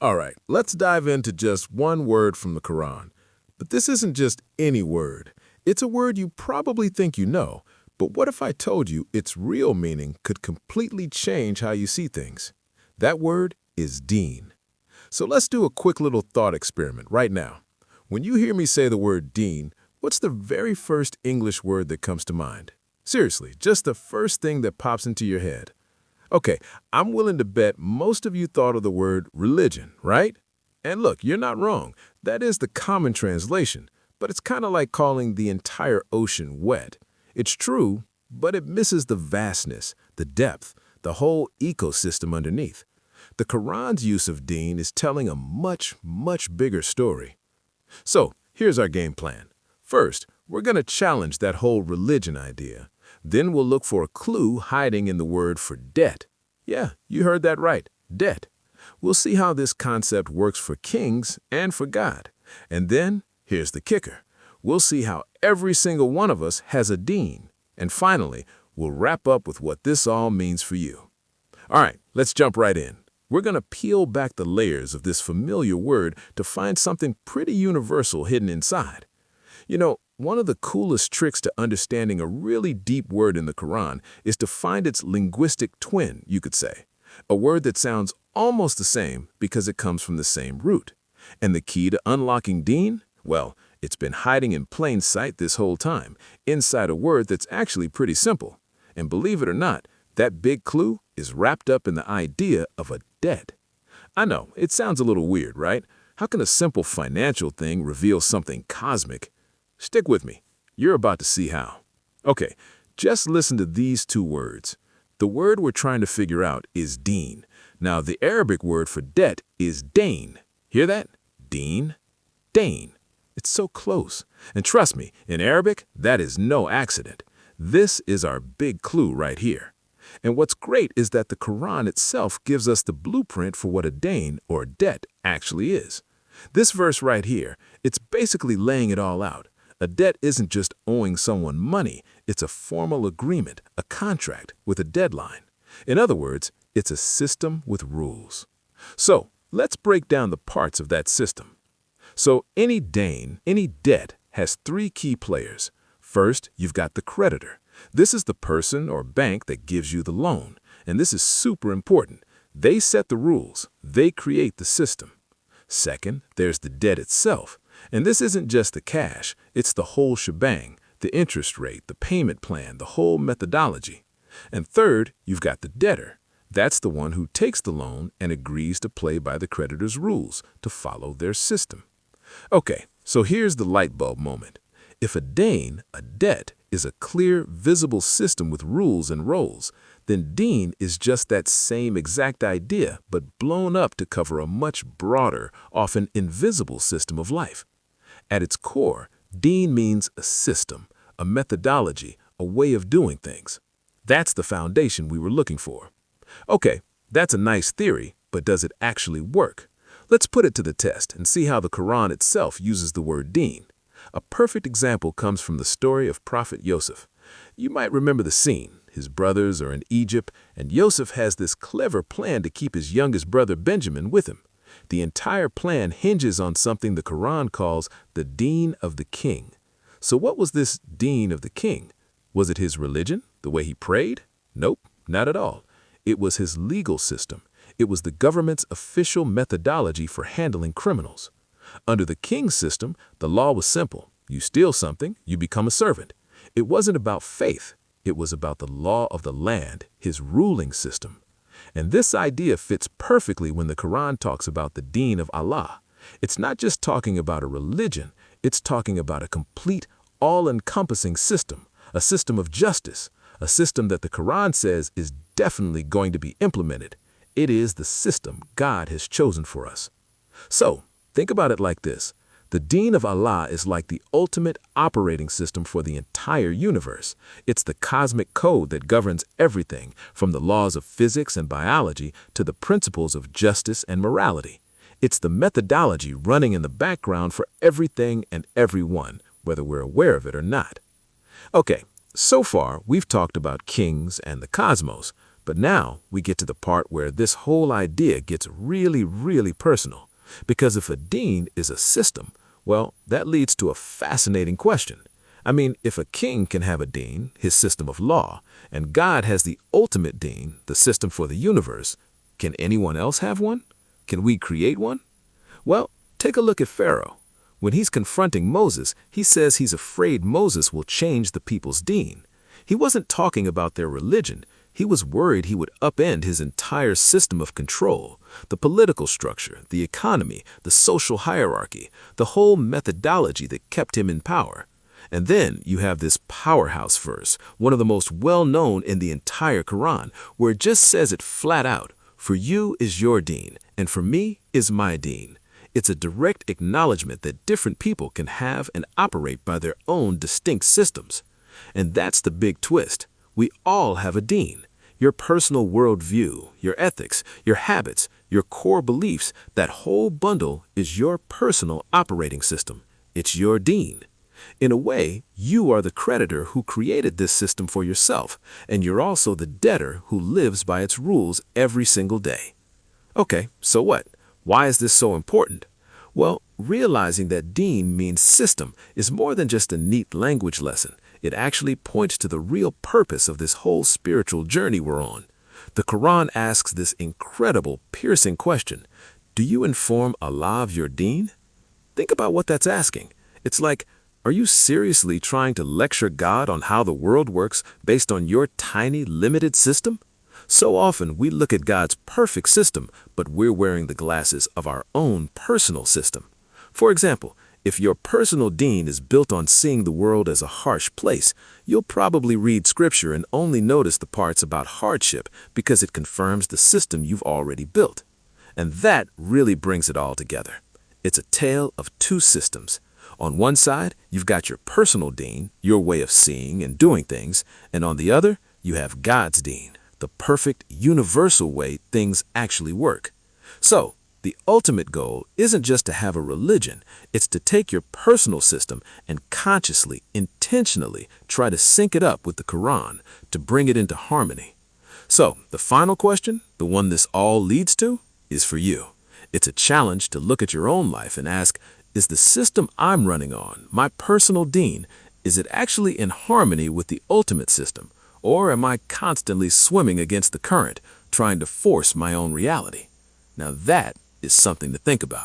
All right, let's dive into just one word from the Quran. But this isn't just any word. It's a word you probably think you know, but what if I told you its real meaning could completely change how you see things? That word is deen. So let's do a quick little thought experiment right now. When you hear me say the word deen, what's the very first English word that comes to mind? Seriously, just the first thing that pops into your head. Okay, I'm willing to bet most of you thought of the word religion, right? And look, you're not wrong. That is the common translation, but it's kind of like calling the entire ocean wet. It's true, but it misses the vastness, the depth, the whole ecosystem underneath. The Quran's use of deen is telling a much, much bigger story. So, here's our game plan. First, we're going to challenge that whole religion idea. Then we'll look for a clue hiding in the word for debt. Yeah, you heard that right, debt. We'll see how this concept works for kings and for God. And then, here's the kicker. We'll see how every single one of us has a deen. And finally, we'll wrap up with what this all means for you. All right, let's jump right in. We're going to peel back the layers of this familiar word to find something pretty universal hidden inside. You know, one of the coolest tricks to understanding a really deep word in the Quran is to find its linguistic twin, you could say. A word that sounds almost the same because it comes from the same root. And the key to unlocking deen? Well, it's been hiding in plain sight this whole time, inside a word that's actually pretty simple. And believe it or not, that big clue is wrapped up in the idea of a debt. I know, it sounds a little weird, right? How can a simple financial thing reveal something cosmic? Stick with me. You're about to see how. Okay, just listen to these two words. The word we're trying to figure out is deen. Now, the Arabic word for debt is dain. Hear that? Deen, dain. It's so close. And trust me, in Arabic, that is no accident. This is our big clue right here. And what's great is that the Quran itself gives us the blueprint for what a dain, or debt, actually is. This verse right here, it's basically laying it all out. A debt isn't just owing someone money, it's a formal agreement, a contract with a deadline. In other words, it's a system with rules. So, let's break down the parts of that system. So, any dain, any debt, has three key players. First, you've got the creditor. This is the person or bank that gives you the loan, and this is super important. They set the rules, they create the system. Second, there's the debt itself. And this isn't just the cash, it's the whole shebang, the interest rate, the payment plan, the whole methodology. And third, you've got the debtor. That's the one who takes the loan and agrees to play by the creditor's rules, to follow their system. Okay, so here's the light bulb moment. If a dain, a debt, is a clear, visible system with rules and roles, then deen is just that same exact idea, but blown up to cover a much broader, often invisible system of life. At its core, deen means a system, a methodology, a way of doing things. That's the foundation we were looking for. Okay, that's a nice theory, but does it actually work? Let's put it to the test and see how the Quran itself uses the word deen. A perfect example comes from the story of Prophet Yusuf. You might remember the scene. His brothers are in Egypt, and Yusuf has this clever plan to keep his youngest brother Benjamin with him. The entire plan hinges on something the Quran calls the Deen of the King. So what was this Deen of the King? Was it his religion, the way he prayed? Nope, not at all. It was his legal system. It was the government's official methodology for handling criminals. Under the king's system, the law was simple. You steal something, you become a servant. It wasn't about faith. It was about the law of the land, his ruling system. And this idea fits perfectly when the Quran talks about the Deen of Allah. It's not just talking about a religion, it's talking about a complete, all-encompassing system, a system of justice, a system that the Quran says is definitely going to be implemented. It is the system God has chosen for us. So, think about it like this. The Deen of Allah is like the ultimate operating system for the entire universe. It's the cosmic code that governs everything, from the laws of physics and biology to the principles of justice and morality. It's the methodology running in the background for everything and everyone, whether we're aware of it or not. Okay, so far we've talked about kings and the cosmos, But now we get to the part where this whole idea gets really, really personal. Because if a deen is a system, well, that leads to a fascinating question. I mean, if a king can have a deen, his system of law, and God has the ultimate deen, the system for the universe, can anyone else have one? Can we create one? Well, take a look at Pharaoh. When he's confronting Moses, he says he's afraid Moses will change the people's deen. He wasn't talking about their religion. He was worried he would upend his entire system of control, the political structure, the economy, the social hierarchy, the whole methodology that kept him in power. And then you have this powerhouse verse, one of the most well-known in the entire Qur'an, where it just says it flat out, "For you is your deen, and for me is my deen." It's a direct acknowledgement that different people can have and operate by their own distinct systems. And that's the big twist. We all have a deen. Your personal worldview, your ethics, your habits, your core beliefs, that whole bundle is your personal operating system. It's your deen. In a way, you are the creditor who created this system for yourself, and you're also the debtor who lives by its rules every single day. Okay, so what? Why is this so important? Well, realizing that deen means system is more than just a neat language lesson. It actually points to the real purpose of this whole spiritual journey we're on. The Quran asks this incredible, piercing question: do you inform Allah of your deen? Think about what that's asking. It's like, are you seriously trying to lecture God on how the world works based on your tiny, limited system? So often we look at God's perfect system, but we're wearing the glasses of our own personal system. For example, if your personal deen is built on seeing the world as a harsh place, you'll probably read scripture and only notice the parts about hardship because it confirms the system you've already built. And that really brings it all together. It's a tale of two systems. On one side, you've got your personal deen, your way of seeing and doing things, and on the other, you have God's deen, the perfect, universal way things actually work. So, the ultimate goal isn't just to have a religion, it's to take your personal system and consciously, intentionally try to sync it up with the Quran to bring it into harmony. So, the final question, the one this all leads to, is for you. It's a challenge to look at your own life and ask, is the system I'm running on, my personal deen, is it actually in harmony with the ultimate system? Or am I constantly swimming against the current, trying to force my own reality? Now that is something to think about.